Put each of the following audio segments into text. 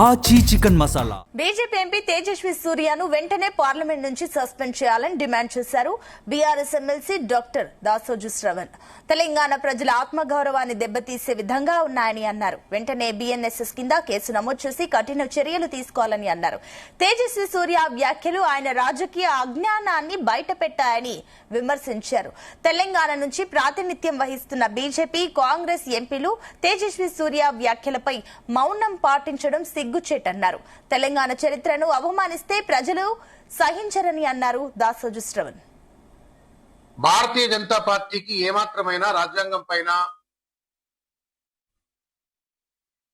ఆచి chicken masala. BJP MP Tejasvi సూర్యను వెంటనే పార్లమెంట్ నుంచి సస్పెండ్ చేయాలని డిమాండ్ చేశారు BRS MLC doctor Dasoju Sravan. Telangana ప్రజల ఆత్మగౌరవాన్ని దెబ్బతీసే విధంగా ఉన్నాయని అన్నారు. వెంటనే బీఎన్ఎస్ఎస్ కింద కేసు నమోదు చేసి కఠిన చర్యలు తీసుకోవాలని అన్నారు. తేజస్వి సూర్య వ్యాఖ్యలు ఆయన రాజకీయ అజ్ఞానాన్ని బయటపెట్టాయని విమర్శించారు. తెలంగాణ నుంచి ప్రాతినిధ్యం వహిస్తున్న బీజేపీ, కాంగ్రెస్ ఎంపీలు తేజస్వి సూర్య వ్యాఖ్యలపై మౌనం పాటించడం సిగ్గుచేటన్నారు. తెలంగాణ చరిత్రను అవమానిస్తే ప్రజలు సహించరని అన్నారు దాసోజు శ్రవణ్. భారతీయ జనతా పార్టీకి ఏమాత్రమైనా రాజ్యాంగం పైన,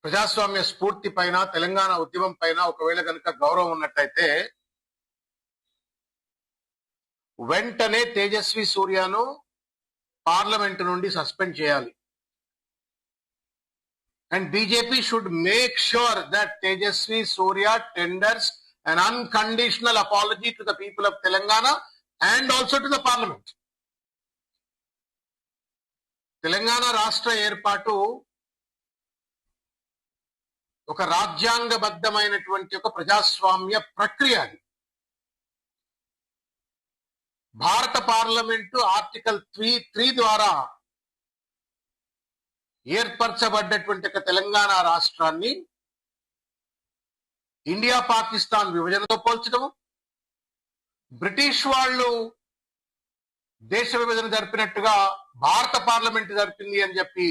ప్రజాస్వామ్య స్ఫూర్తి పైన, తెలంగాణ ఉద్యమం పైన ఒకవేళ కనుక గౌరవం ఉన్నట్టయితే వెంటనే తేజస్వి సూర్యను పార్లమెంటు నుండి సస్పెండ్ చేయాలి. And BJP should make sure that Tejasvi Surya tenders an unconditional apology to the people of Telangana and also to the parliament. Telangana రాష్ట్ర ఏర్పాటు ఒక రాజ్యాంగబద్ధమైనటువంటి ఒక ప్రజాస్వామ్య ప్రక్రియ. అది భారత పార్లమెంటు ఆర్టికల్ 3 ద్వారా ఏర్పరచబడ్డటువంటి ఒక తెలంగాణ రాష్ట్రాన్ని ఇండియా పాకిస్తాన్ విభజనతో పోల్చడము, బ్రిటిష్ వాళ్ళు దేశ విభజన జరిపినట్టుగా భారత పార్లమెంట్ జరిపింది అని చెప్పి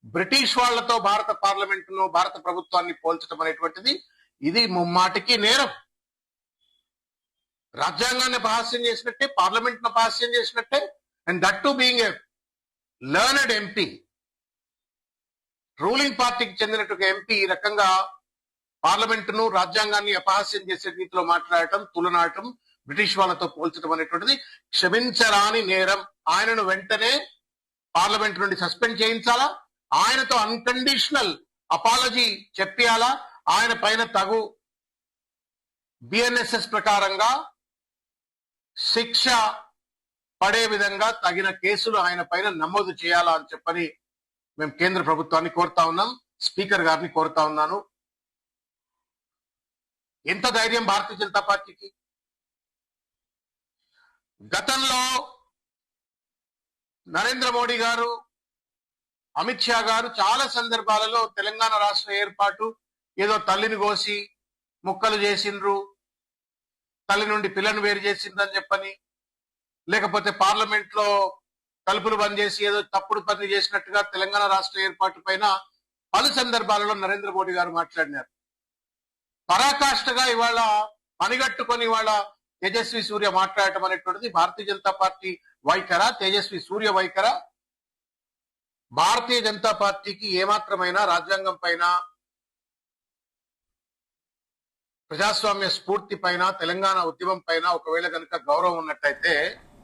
బ్రిటిష్ వాళ్లతో భారత పార్లమెంటును, భారత ప్రభుత్వాన్ని పోల్చడం అనేటువంటిది ఇది ముమ్మాటికి నేరం. రాజ్యాంగాన్ని అపహాస్యం చేసినట్టే, పార్లమెంట్ ను అపహాస్యం చేసినట్టే. And that to being a learned MP, ruling పార్టీకి చెందినటువంటి ఎంపీ ఈ రకంగా పార్లమెంటును, రాజ్యాంగాన్ని అపహాస్యం చేసే రీతిలో మాట్లాడటం, తులనాడటం, బ్రిటిష్ వాళ్ళతో పోల్చడం అనేటువంటిది క్షమించరాని నేరం. ఆయనను వెంటనే పార్లమెంట్ నుండి సస్పెండ్ చేయించాలా, ఆయనతో అన్కండిషనల్ అపాలజీ చెప్పాలా, ఆయన పైన తగు బిఎన్ఎస్ఎస్ ప్రకారంగా శిక్ష పడే విధంగా తగిన కేసులు ఆయన పైన నమోదు చేయాలా అని చెప్పని మేము కేంద్ర ప్రభుత్వాన్ని కోరుతా ఉన్నాం. స్పీకర్ గారిని కోరుతా ఉన్నాను. ఎంత ధైర్యం భారతీయ జనతా పార్టీకి! గతంలో నరేంద్ర మోడీ గారు, అమిత్ షా గారు చాలా సందర్భాలలో తెలంగాణ రాష్ట్ర ఏర్పాటు ఏదో తల్లిని కోసి ముక్కలు చేసిండ్రు, తల్లి నుండి పిల్లను వేరు చేసిండ్రని చెప్పని, లేకపోతే పార్లమెంట్ లో తలుపులు బంద్ చేసి ఏదో తప్పుడు పని చేసినట్టుగా తెలంగాణ రాష్ట్ర ఏర్పాటు పైన పలు సందర్భాలలో నరేంద్ర మోడీ గారు మాట్లాడినారు. పరాకాష్ఠగా ఇవాళ పనిగట్టుకొని ఇవాళ తేజస్వి సూర్య మాట్లాడటం అనేటువంటిది భారతీయ జనతా పార్టీ వైఖరా, తేజస్వి సూర్య వైఖరా? భారతీయ జనతా పార్టీకి ఏమాత్రమైనా రాజ్యాంగం పైన, ప్రజాస్వామ్య స్ఫూర్తి పైన, తెలంగాణ ఉద్యమం పైన ఒకవేళ కనుక గౌరవం ఉన్నట్టయితే